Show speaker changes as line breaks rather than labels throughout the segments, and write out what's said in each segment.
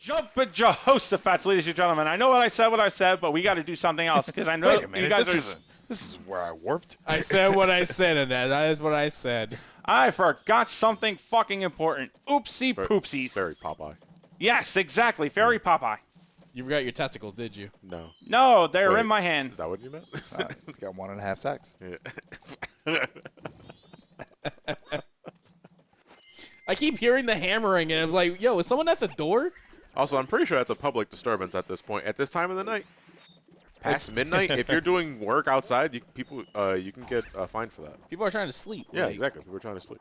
Jumpin' Jehoshaphat, ladies and gentlemen. I know what I said, but we got to do something else because I know
Wait a minute,
you guys
this is where I warped.
I said what I said, and that is what I said.
I forgot something fucking important. Oopsie poopsies.
Fairy Popeye.
Yes, exactly. Fairy Popeye.
You forgot your testicles, did you?
No.
No, they're
Wait,
in my hand.
Is that what you meant?
It's got 1.5 sex.
Yeah.
I keep hearing the hammering, and I'm like, yo, is someone at the door?
Also, I'm pretty sure that's a public disturbance at this point. At this time of the night, past midnight, if you're doing work outside, you can get fined for that.
People are trying to sleep.
Yeah,
like,
exactly. People are trying to sleep.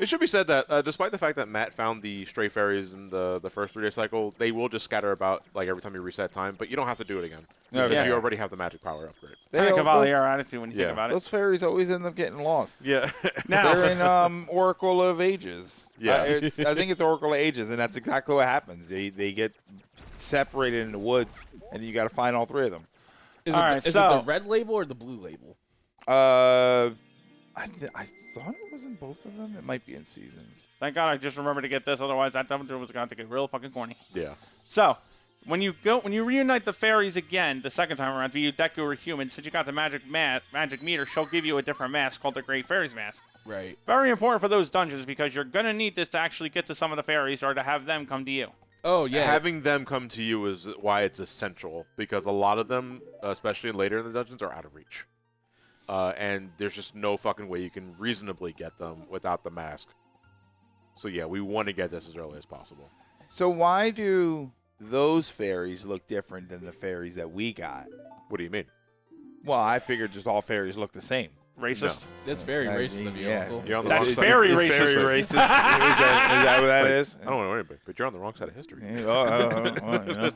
It should be said that despite the fact that Matt found the stray fairies in the first 3-day cycle, they will just scatter about like every time you reset time, but you don't have to do it again.
No,
because
yeah.
you already have the magic power upgrade.
Kind of Cavalier attitude when you think about it.
Those fairies always end up getting lost.
Yeah.
Now,
They're in Oracle of Ages.
Yeah.
I think it's Oracle of Ages, and that's exactly what happens. They get separated in the woods, and you got to find all 3 of them.
Is,
All
it,
right,
is it
so-
the red label or the blue label?
I thought it was in both of them. It might be in Seasons.
thank God I just remembered to get this. Otherwise, that dungeon was going to get real fucking corny.
Yeah.
So, when you reunite the fairies again the second time around, via Deku or human, since you got the magic meter, she'll give you a different mask called the Great Fairies Mask.
Right.
Very important for those dungeons because you're going to need this to actually get to some of the fairies or to have them come to you.
Oh, yeah.
Having them come to you is why it's essential, because a lot of them, especially later in the dungeons, are out of reach. And there's just no fucking way you can reasonably get them without the mask. So yeah, we want to get this as early as possible.
So why do those fairies look different than the fairies that we got?
What do you mean?
Well, I figured just all fairies look the same.
Racist.
That's very racist of you,
yeah.
Uncle.
You're on the
That's
wrong side.
very
You're
racist.
Very racist. is that what that
Like,
is?
I don't know anybody, but you're on the wrong side of history.
You know.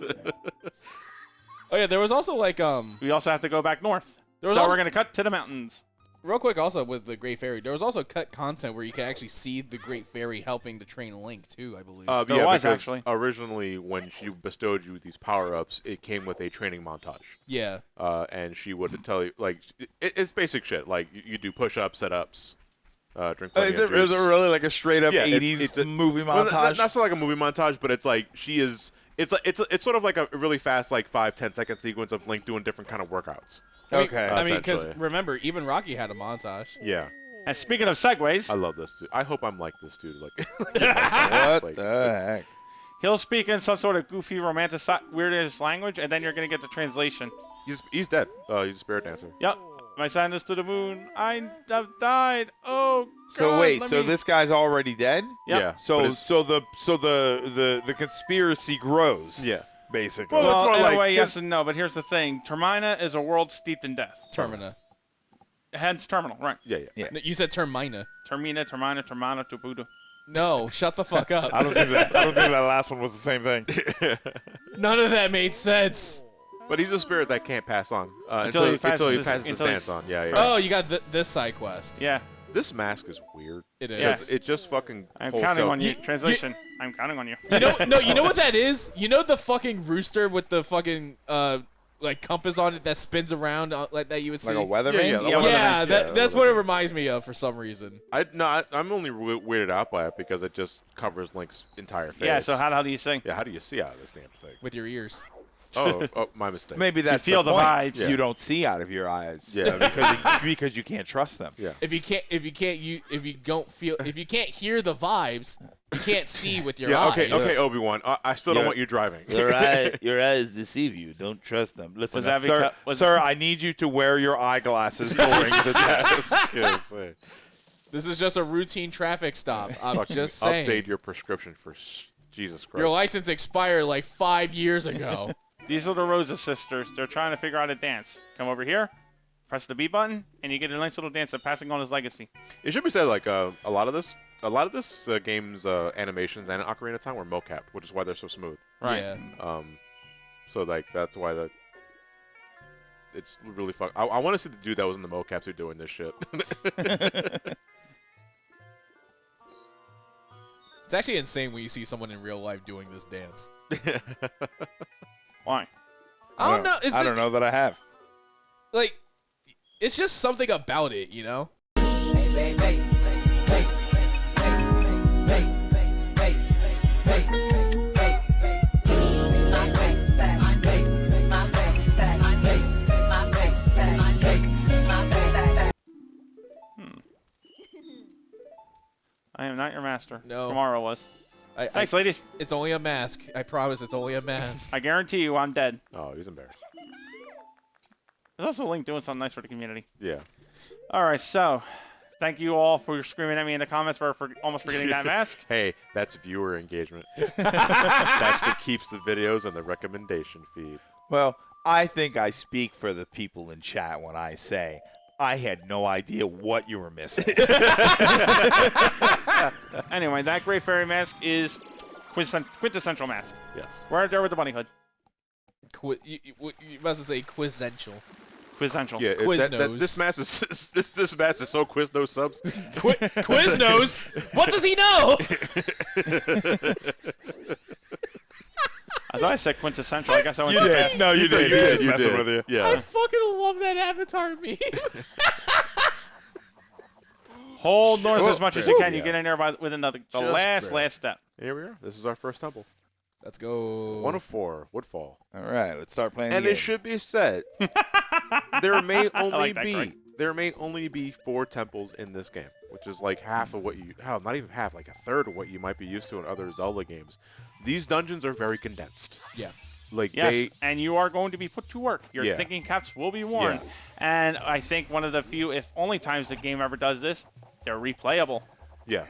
Oh, yeah, there was also, like,
We also have to go back north.
There was
So
also-
we're going to cut to the mountains.
real quick also with the Great Fairy, there was also cut content where you can actually see the Great Fairy helping to train Link, too, I believe.
There
Yeah,
was,
because
actually.
originally when she bestowed you these power-ups, it came with a training montage.
yeah.
And she would tell you, like, it's basic shit. Like, you do push-ups, sit-ups, drink plenty
Is
of
it
juice.
really like a straight up
Yeah,
80s
it's a-
movie
Well,
montage?
that's not like a movie montage, but it's like she is. It's sort of like a really fast, like 5-10 second sequence of Link doing different kind of workouts.
Okay.
I mean, because
essentially.
remember, even Rocky had a montage.
Yeah,
And speaking of segues,
I love this dude. I hope I'm like this dude. Like,
what
like,
the heck?
he'll speak in some sort of goofy, weirdish language, and then you're going to get the translation.
he's dead. He's a spirit dancer.
Yep. My sadness to the moon. I have died. Oh, God.
So wait,
let
so
me-
this guy's already dead?
Yep.
Yeah.
So
but it's-
the conspiracy grows.
yeah.
Basically.
Well, it's
Well,
more
in
like
a way, yes
his-
and no, but here's the thing. Termina is a world steeped in death.
Termina.
Hence terminal, right.
Yeah.
No, you said Termina.
Termina, Tubudu.
No, shut the fuck up.
I don't think that last one was the same thing.
None of that made sense.
But he's a spirit that can't pass on
Until he passes
he
his-
passes the
until
stance
he's-
on. Yeah.
Oh, you got this side quest.
Yeah.
This mask is weird.
It is.
Yes.
It just fucking.
I'm
wholesale-
counting on you.
You-
Translation. I'm counting on you.
You know, no, you know what that is? You know the fucking rooster with the fucking like compass on it that spins around like that you would see.
Like a weatherman?
Yeah,
Yeah,
weatherman.
that's what it reminds me of for some reason.
I'm only weirded out by it because it just covers Link's entire face.
Yeah, so how the hell do you sing?
Yeah, how do you see out of this damn thing?
With your ears.
Oh, my mistake.
Maybe that's
feel the
point.
vibes.
Yeah.
You don't see out of your eyes.
Yeah.
because you can't trust them.
Yeah.
If you can't hear the vibes, you can't see with your
Yeah.
eyes.
Okay, Obi-Wan. I still don't
Yeah.
want you driving.
Your eyes deceive you. Don't trust them. Listen,
Was that
sir,
because-
sir, I need you to wear your eyeglasses during the test.
Yes,
This is just a routine traffic stop. I'm
fucking
just saying.
update your prescription for Jesus Christ.
Your license expired like 5 years ago.
These are the Rosa sisters. They're trying to figure out a dance. Come over here, press the B button, and you get a nice little dance of passing on his legacy.
It should be said, like a lot of this game's animations and Ocarina of Time were mocap, which is why they're so smooth.
Right.
Yeah.
So like that's why it's really fun. I want to see the dude that was in the mocaps who doing this shit.
It's actually insane when you see someone in real life doing this dance.
Why?
I don't know.
I don't know that I have.
Like, it's just something about it, you know?
I am not your master.
No.
Tomorrow was. Thanks,
I,
ladies.
it's only a mask. I promise it's only a mask.
I guarantee you I'm dead.
Oh, he's embarrassed.
There's also Link doing something nice for the community.
Yeah.
All right, so thank you all for screaming at me in the comments for almost forgetting that mask.
Hey, that's viewer engagement. That's what keeps the videos on the recommendation feed.
Well, I think I speak for the people in chat when I say I had no idea what you were missing.
Anyway, that Great Fairy mask is quintessential mask.
Yes.
Right there with the bunny hood.
You must say quizential.
Quintessential.
Yeah.
Quiznos.
This mask is this mask is so Quiznos subs.
Quiznos? What does he know?
I thought I said quintessential. I guess I went
You
too
did.
fast.
No, you did.
You
Messing
did.
with you.
Yeah.
I fucking love that Avatar meme.
Hold north as much as you can. You
Yeah.
get in there within the
Just
last
barely.
step.
Here we are. This is our first temple.
Let's go.
1 of 4. Woodfall.
All right, let's start playing
And
the
it
game.
should be said, there may only
that, Greg.
be 4 temples in this game, which is like half of what you not even half, like a third of what you might be used to in other Zelda games. These dungeons are very condensed.
Yeah.
Like
Yes, and you are going to be put to work. Your
Yeah.
thinking caps will be worn.
Yeah.
And I think one of the few, if only times the game ever does this, they're replayable.
yeah.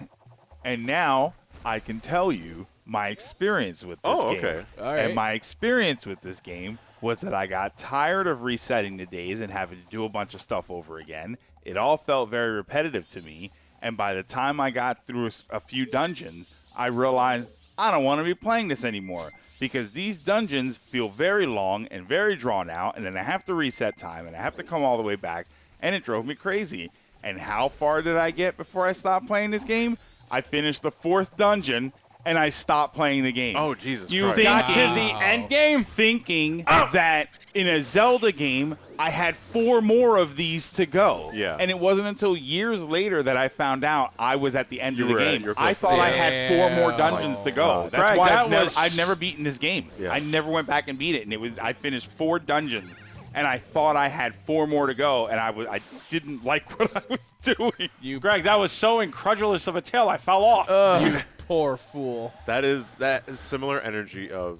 And now I can tell you my experience with this
Oh,
game.
okay.
All right.
And my experience with this game was that I got tired of resetting the days and having to do a bunch of stuff over again. It all felt very repetitive to me. And by the time I got through a few dungeons, I realized I don't want to be playing this anymore because these dungeons feel very long and very drawn out. And then I have to reset time and I have to come all the way back. And it drove me crazy. And how far did I get before I stopped playing this game? I finished the 4th dungeon and I stopped playing the game.
Oh, Jesus
You
Christ.
got to
Thinking-
the end game.
Thinking that in a Zelda game, I had 4 more of these to go.
Yeah.
And it wasn't until years later that I found out I was at the end
You
of the
were at-
game.
you were
I
close to
thought
the
I
end.
had 4 more dungeons to go.
Wow.
That's
Greg,
why
that was-
I've never beaten this game.
Yeah.
I never went back and beat it. And I finished 4 dungeons. And I thought I had 4 more to go, and I didn't like what I was doing.
Greg, that was so incredulous of a tale, I fell off.
You poor fool.
That is similar energy of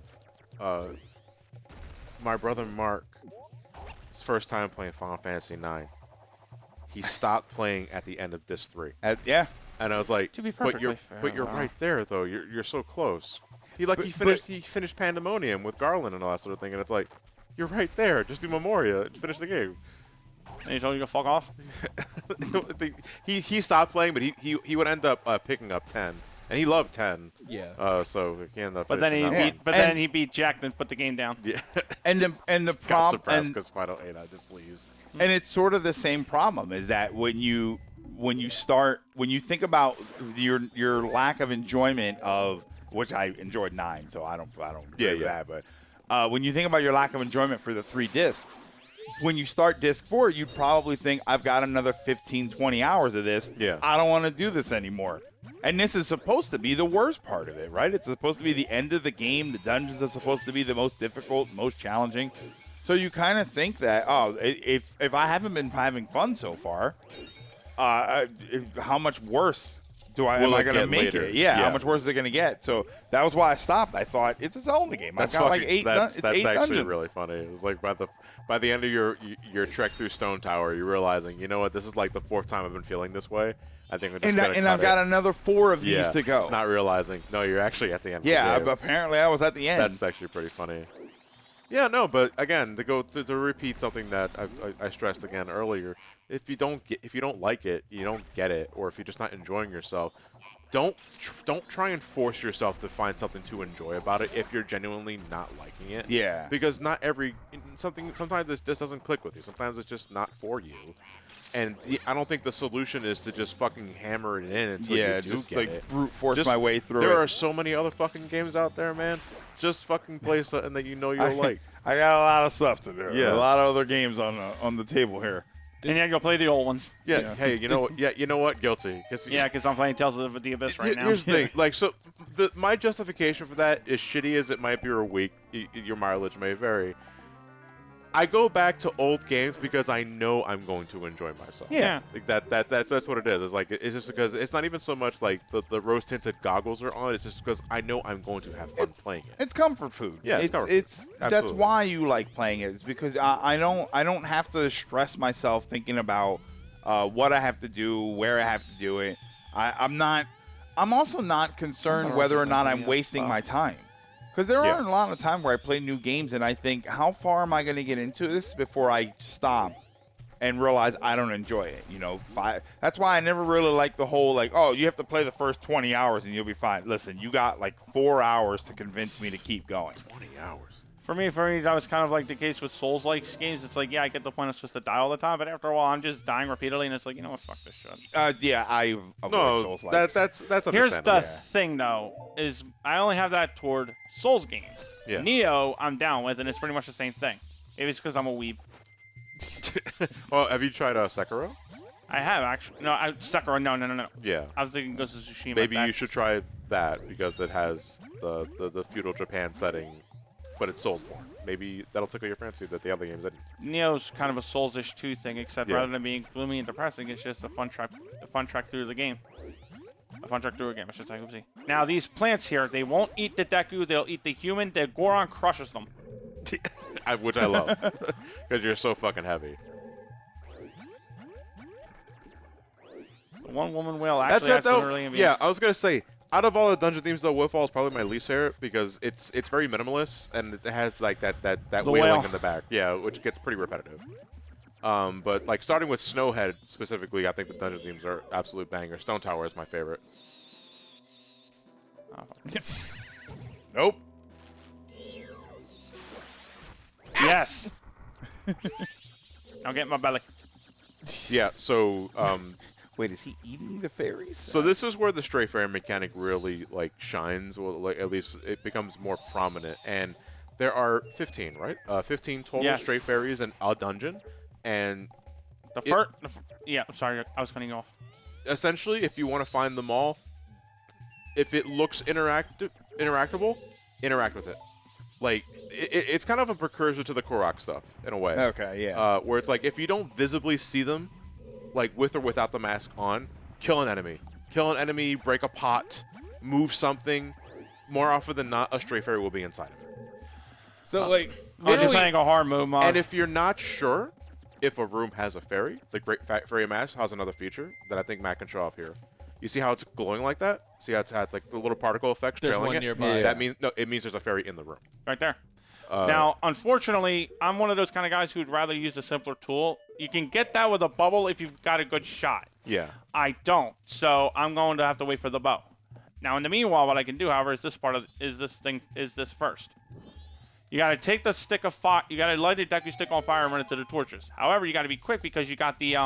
my brother Mark. His first time playing Final Fantasy IX. He stopped playing at the end of Disc 3.
Yeah.
And I was like,
To be
but you're
perfectly fair,
right there though. You're so close. He finished Pandemonium with Garland and all that sort of thing, and it's like, you're right there. Just do Memoria and finish the game.
And he told you to fuck off?
he stopped playing, but he would end up picking up 10, and he loved 10.
Yeah.
So he ended up.
But then
finishing
he
that
beat, but then he beat Jack and put the game down.
one. Yeah.
And the
Got
problem
suppressed because Final 8 just leaves.
and it's sort of the same problem is that when you think about your lack of enjoyment of which I enjoyed 9, so I don't agree with that, but when you think about your lack of enjoyment for the 3 discs, when you start disc 4, you'd probably think I've got another 15, 20 hours of this.
Yeah.
I don't want to do this anymore. And this is supposed to be the worst part of it, right? It's supposed to be the end of the game. The dungeons are supposed to be the most difficult, most challenging. So you kind of think that, if I haven't been having fun so far, how much worse am I going to make
later?
it? Yeah, how
Yeah.
much worse is it going to get? So that was why I stopped. I thought, it's a Zelda game.
That's
I've got like
fucking-
8
That's
it's 8
actually
dungeons.
really funny. It's like by the end of your trek through Stone Tower, you're realizing, you know what, this is like the 4th time I've been feeling this way. I think we're just gonna
And
cut
I've got
it.
another 4 of these
Yeah,
to go.
Not realizing, no, you're actually at the end.
Yeah,
of the
but
game.
apparently I was at the end.
That's actually pretty funny. Yeah, no, but again, to repeat something that I stressed again earlier, if you don't like it, you don't get it, or if you're just not enjoying yourself, don't try and force yourself to find something to enjoy about it if you're genuinely not liking it.
Yeah.
Because sometimes this just doesn't click with you. Sometimes it's just not for you. And I don't think the solution is to just fucking hammer it in until you do
just
get
like
it.
brute force
Just
my way through
There
it.
are so many other fucking games out there, man. Just fucking play something that you know you'll like.
I got a lot of stuff to do.
Yeah.
A lot of other games on the table here.
And yeah, you'll play the old ones.
Yeah. Hey, you know what? Yeah, you know what? Guilty.
Yeah, because I'm playing Tales of the Abyss right now.
Here's the thing. Like, so my justification for that, as shitty as it might be or weak, your mileage may vary. I go back to old games because I know I'm going to enjoy myself.
Yeah.
Like that's what it is. It's like it's just because it's not even so much like the rose tinted goggles are on. It's just because I know I'm going to have fun playing it.
It's comfort food.
Yeah, it's comfort food.
that's
Absolutely.
why you like playing it. It's because I don't have to stress myself thinking about what I have to do, where I have to do it. I'm also not concerned whether or not I'm wasting my time. Because there
Yeah.
are a lot of times where I play new games and I think, how far am I going to get into this before I stop and realize I don't enjoy it? You know, that's why I never really like the whole, like, oh, you have to play the first 20 hours and you'll be fine. Listen, you got like 4 hours to convince me to keep going.
20 hours.
For me, that was kind of like the case with Souls-like games. It's like, yeah, I get the point. It's just to die all the time, but after a while, I'm just dying repeatedly, and it's like, you know what, fuck this shit.
Yeah, I avoid
No,
Souls-likes.
that's
Here's the
understandable.
thing, though, is I only have that toward Souls games.
Yeah.
Neo, I'm down with, and it's pretty much the same thing. Maybe it's because I'm a weeb.
Well, have you tried Sekiro?
I have, actually. No, Sekiro, no.
Yeah.
I was thinking Ghost of Tsushima.
Maybe you
That's-
should try that because it has the feudal Japan setting, but it's Soulsborne. Maybe that'll tickle your fancy that the other games didn't.
Neo's kind of a Souls-ish 2 thing, except
Yeah.
rather than being gloomy and depressing, it's just a fun track through the game. A fun track through a game, I should say. Oopsie. Now, these plants here, they won't eat the Deku, they'll eat the human. The Goron crushes them.
Which I love because you're so fucking heavy.
The one woman whale
That's
actually
it
has some
though.
really amazing.
Yeah, I was gonna say out of all the dungeon themes though, Woodfall is probably my least favorite because it's very minimalist and it has like that
The
wailing
whale.
in the back. Yeah, which gets pretty repetitive. But like starting with Snowhead specifically, I think the dungeon themes are absolute bangers. Stone Tower is my favorite.
Nope.
Yes. Now get in my belly.
Yeah, so
Wait, is he eating the fairies?
so this is where the stray fairy mechanic really like shines. Well, like at least it becomes more prominent. And there are 15, right? 15 total
Yes.
stray fairies in a dungeon. And
The first. Yeah, I'm sorry, I was cutting you off.
essentially, if you want to find them all, if it looks interactable, interact with it. Like it's kind of a precursor to the Korok stuff in a way.
Okay, yeah.
Where it's like if you don't visibly see them, like with or without the mask on, kill an enemy. Kill an enemy, break a pot, move something. More often than not, a stray fairy will be inside of it.
So like,
Unless you're
literally,
playing a hard mode mod.
And if you're not sure if a room has a fairy, the Great Fairy Mask has another feature that I think Matt can show off here. You see how it's glowing like that? See how it's like the little particle effects
There's
trailing
one
it?
nearby.
That means no. It means there's a fairy in the room.
Right there. Now, unfortunately, I'm one of those kind of guys who'd rather use a simpler tool. You can get that with a bubble if you've got a good shot.
Yeah.
I don't, so I'm going to have to wait for the bow. Now, in the meanwhile, what I can do, however, is this first. You got to take the stick of fire. You got to light the Deku stick on fire and run it to the torches. However, you got to be quick because you got the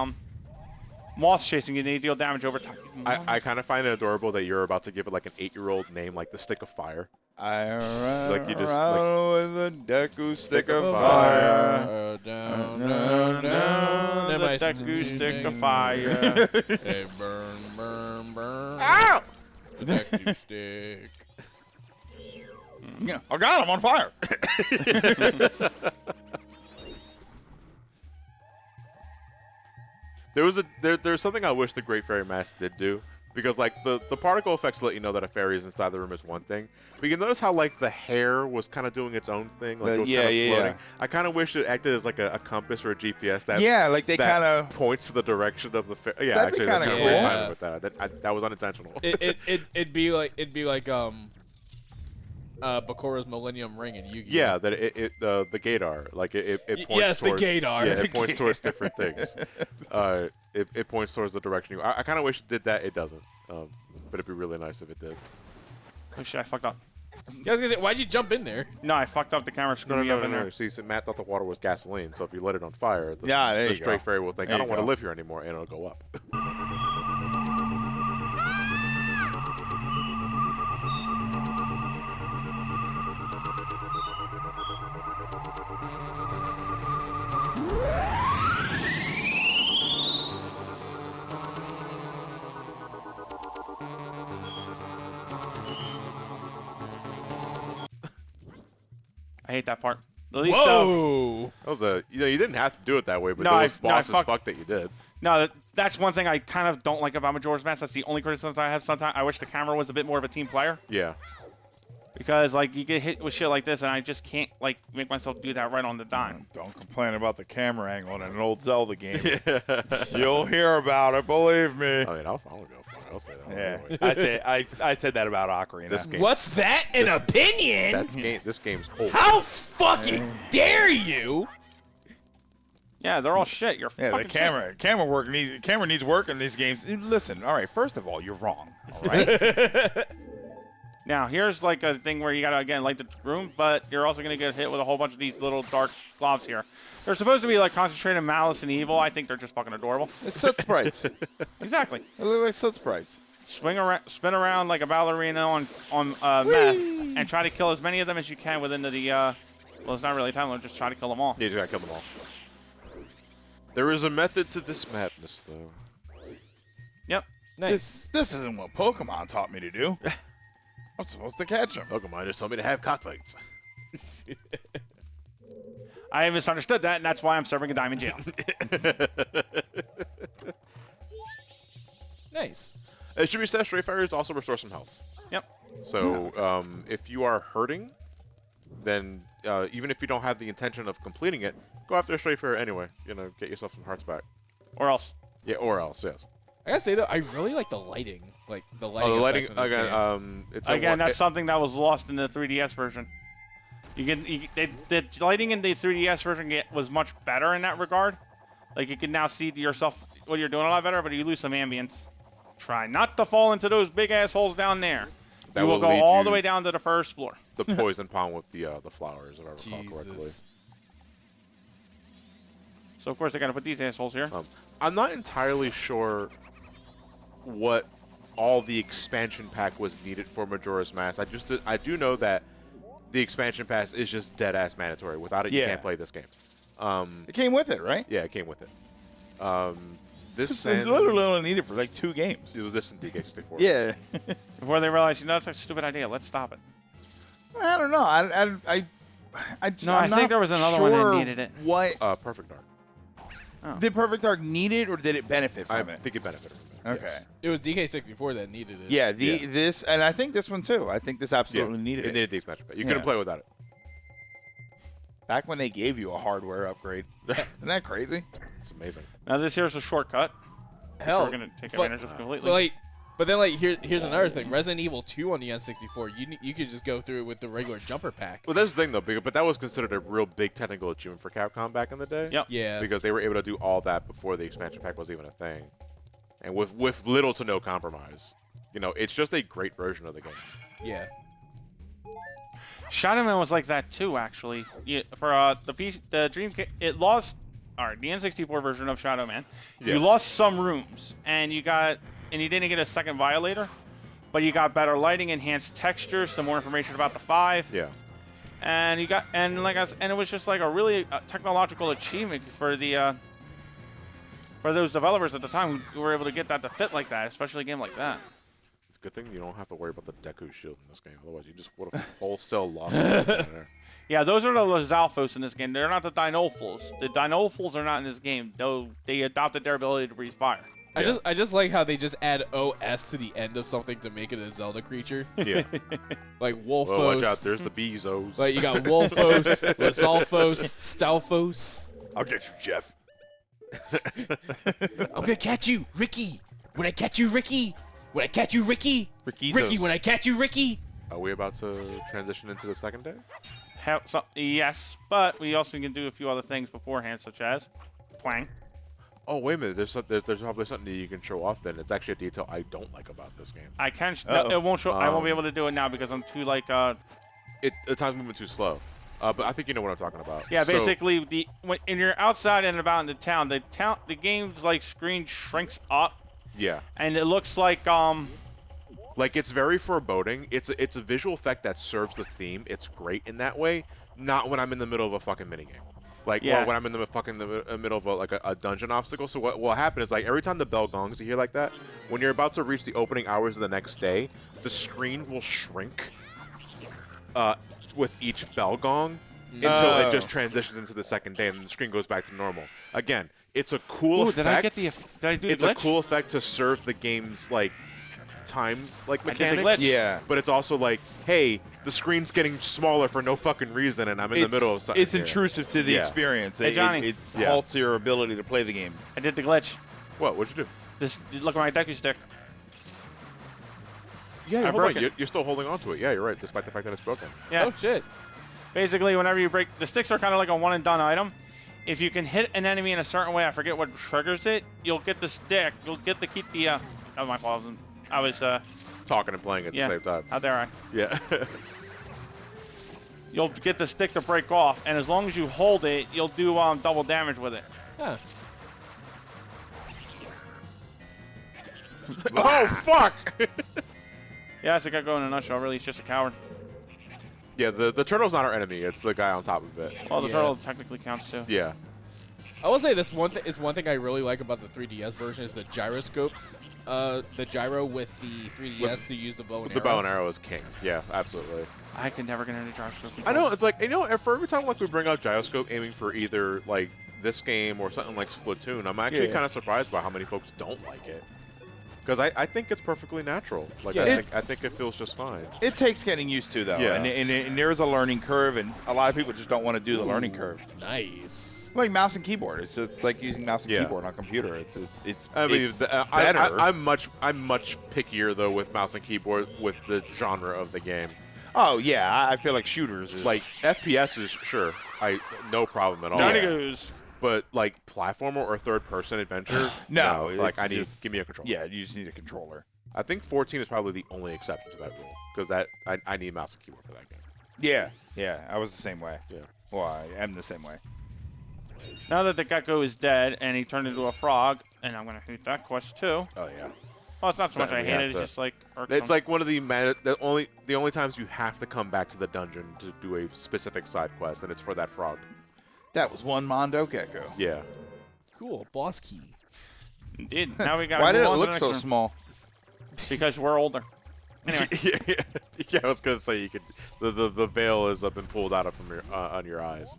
moths chasing you. And they deal damage over time.
I kind of find it adorable that you're about to give it like an 8-year-old name, like the Stick of Fire.
I
like you just,
run with a Deku stick of
down,
fire.
down, down.
The
Am I
Deku stick
sneezing?
of fire.
Hey, burn, burn, burn.
Ow!
The Deku stick.
Yeah, I got him on fire.
There's something I wish the Great Fairy Mask did do. Because, like, the particle effects let you know that a fairy is inside the room is one thing. But you notice how, like, the hair was kind of doing its own thing? Like, it was kind of floating. I kind of wish it acted as, like, a compass or a GPS that
Yeah, like they
that
kind of.
points to the direction of the fairy. Yeah,
That'd be
actually, that's
kinda
kind of weird
cool.
timing with that. That was unintentional.
It'd be like Bakura's Millennium Ring in Yu-Gi-Oh.
Yeah, that the Gator, like it points
yes, the
towards,
Gator.
Yeah,
The
it points towards different things. It points towards the direction you. I kind of wish it did that. It doesn't. But it'd be really nice if it did.
Oh shit, I fucked up.
Yeah, I was gonna say, why'd you jump in there?
No, I fucked up the camera.
No,
Screwed me up in there.
See, so Matt thought the water was gasoline, so if you let it on fire, the,
Yeah, there
the
you
stray
go.
fairy will think,
There
I don't
you
want to
go.
live here anymore, and it'll go up.
I hate that part. At least,
Whoa!
That was a, you know, you didn't have to do it that way, but
No,
those
I
bosses fuck that you did.
no, that's one thing I kind of don't like about Majora's Mask. That's the only criticism I have sometimes. I wish the camera was a bit more of a team player.
Yeah.
Because, like, you get hit with shit like this, and I just can't, like, make myself do that right on the dime.
Don't complain about the camera angle in an old Zelda game. You'll hear about it, believe me.
I mean, I'll go for it. I'll say that.
Yeah, I said that about Ocarina.
This game.
What's that? An opinion?
This game's old.
How fucking dare you?
Yeah, they're all shit. You're
Yeah,
fucking
the camera needs work in these games. Listen, all right. First of all, you're wrong. All right.
Now, here's like a thing where you gotta, again, light the room, but you're also gonna get hit with a whole bunch of these little dark globs here. They're supposed to be like concentrated malice and evil. I think they're just fucking adorable.
It's soot sprites.
Exactly.
They look like soot sprites.
Spin around like a ballerina on meth, and try to kill as many of them as you can within the well, it's not really time limit. Just try to kill them all.
You just gotta kill them all. There is a method to this madness, though.
Yep.
Nice.
This isn't what Pokemon taught me to do. I'm supposed to catch them.
Pokemon just told me to have cockfights.
I misunderstood that, and that's why I'm serving a time in jail.
Nice.
It should be said, Stray Fairies also restore some health.
Yep.
So if you are hurting, then even if you don't have the intention of completing it, go after a Stray Fairy anyway. You know, get yourself some hearts back.
Or else.
Yeah, or else, yes.
I gotta say though, I really like the lighting. Like the lighting.
Oh, the lighting
effects in this
again.
game.
It's
Again, that's something that was lost in the 3DS version. The lighting in the 3DS version was much better in that regard. Like, you can now see yourself what you're doing a lot better, but you lose some ambience. Try not to fall into those big assholes down there.
That
You will
will
go
lead
all
you-
the way down to the first floor.
the poison pond with the flowers, if I recall correctly.
Jesus.
So, of course, they got to put these assholes here.
I'm not entirely sure what all the expansion pack was needed for Majora's Mask. I do know that the expansion pass is just dead ass mandatory. Without it, you
Yeah.
can't play this game.
It came with it, right?
Yeah, it came with it. This
It's literally only needed for like 2 games.
it was this in DK64.
Yeah.
Before they realize, that's a stupid idea. Let's stop it.
I don't know. I just,
No,
I'm
I think
not
there was another one that
sure
needed it.
What
Perfect Dark.
did Perfect Dark need it, or did it benefit
I
from it?
think it benefited from it.
Okay.
yes.
It was DK64 that needed it.
Yeah.
Yeah.
This, and I think this one too. I think this absolutely
Yeah,
needed
it
it.
needed the expansion pack. You
Yeah.
couldn't play without it.
Back when they gave you a hardware upgrade. Isn't that crazy?
It's amazing.
Now, this here's a shortcut.
Hell,
We're going to take
fuck-
advantage of completely.
But then here's another thing. Resident Evil 2 on the N64, you could just go through it with the regular jumper pack.
Well, that's the thing though, but that was considered a real big technical achievement for Capcom back in the day.
Yep.
Yeah.
Because they were able to do all that before the expansion pack was even a thing, and with little to no compromise. You know, it's just a great version of the game.
Yeah.
Shadow Man was like that too, actually. For the Dream, it lost. All right, the N64 version of Shadow Man,
Yeah.
you lost some rooms, and you didn't get a second Violator, but you got better lighting, enhanced textures, some more information about the 5.
Yeah.
And you got and it was just like a really technological achievement for the for those developers at the time who were able to get that to fit like that, especially a game like that.
It's a good thing you don't have to worry about the Deku shield in this game. Otherwise, you just would have wholesale lost it there.
Yeah, those are the Lizalfos in this game. They're not the Dinolfos. The Dinolfos are not in this game, though they adopted their ability to breathe fire.
I just like how they just add OS to the end of something to make it a Zelda creature.
Yeah.
Like Wolfos.
Well, watch out. There's the Bezos.
Like you got Wolfos, Lizalfos, Stalfos.
I'll get you, Jeff.
I'm gonna catch you, Ricky. When I catch you, Ricky. When I catch you, Ricky.
Rickyzos.
Ricky, when I catch you, Ricky.
Are we about to transition into the second day?
Yes, but we also can do a few other things beforehand, such as twang.
Oh, wait a minute. There's probably something that you can show off then. It's actually a detail I don't like about this game.
I can. No, it won't show. I won't be
Um,
able to do it now because I'm too like.
The time's moving too slow. But I think you know what I'm talking about.
Yeah,
So-
basically when you're outside and about in the town, the game's like screen shrinks up,
Yeah.
and it looks like
Like, it's very foreboding. It's a visual effect that serves the theme. It's great in that way. Not when I'm in the middle of a fucking minigame. Like,
Yeah.
or when I'm in the middle of a dungeon obstacle. So what will happen is, like, every time the bell gongs you hear like that, when you're about to reach the opening hours of the next day, the screen will shrink with each bell gong. until it just transitions into the second day and the screen goes back to normal. Again, it's a cool
Ooh,
effect.
did I get the? Did I do the
It's
glitch?
a cool effect to serve the game's like time
did the
mechanics.
glitch.
Yeah.
But it's also like, hey, the screen's getting smaller for no fucking reason, and I'm in the middle of something.
It's
here.
intrusive to the
Yeah.
experience.
Hey, Johnny.
It
Yeah.
halts your ability to play the game.
I did the glitch.
What? What'd you do?
This look at my deku stick.
Yeah,
I
hold
broke
on.
it.
You're still holding on to it. Yeah, you're right, despite the fact that it's broken.
Yeah.
Oh shit.
Basically, whenever you break the sticks are kind of like a one and done item. If you can hit an enemy in a certain way, I forget what triggers it. You'll get the stick. You'll get to keep the. Oh my fault. I was.
Talking and playing at
Yeah.
the same time.
How dare I?
Yeah.
You'll get the stick to break off, and as long as you hold it, you'll do double damage with it.
Huh.
Oh, fuck!
Yeah, that's a Gecko in a nutshell. Really, he's just a coward.
Yeah, the turtle's not our enemy. It's the guy on top of it.
Well, the
Yeah.
turtle technically counts too.
Yeah.
I will say this one thing I really like about the 3DS version is the gyroscope. The gyro with the 3DS to use the bow and
The
arrow.
bow and arrow is king. Yeah, absolutely.
I could never get into gyroscope.
I know, it's like, for every time like we bring up gyroscope aiming for either like this game or something like Splatoon, I'm actually
Yeah.
kind of surprised by how many folks don't like it. Because I think it's perfectly natural. Like
Yeah.
I think it feels just fine.
It takes getting used to, though.
Yeah.
And there is a learning curve, and a lot of people just don't want to do the learning curve.
Nice.
Like mouse and keyboard. It's like using mouse and
Yeah.
keyboard on a computer. It's
I mean,
it's
I'm
better.
much pickier though with mouse and keyboard with the genre of the game.
Oh, yeah. I feel like shooters is
Like FPS is sure, no problem at all.
Johnny
Yeah.
goes.
But like platformer or third-person adventure,
No,
like
it's
give me a controller.
Yeah, you just need a controller.
I think 14 is probably the only exception to that rule because I need mouse and keyboard for that game.
Yeah. I was the same way.
Yeah.
Well, I am the same way.
Now that the Gecko is dead and he turned into a frog, and I'm gonna hate that quest too.
Oh yeah.
Well, it's not so much I
Something we
hate
have
it. It's
to-
just like irksome.
It's like one of the only times you have to come back to the dungeon to do a specific side quest, and it's for that frog.
That was one Mondo Gecko.
Yeah.
Cool. Boss key.
Indeed. Now we got.
Why did it
on to the
look
next
so
one.
small?
Because we're older. Anyway,
yeah, I was gonna say you could. The veil has been pulled out of from your on your eyes.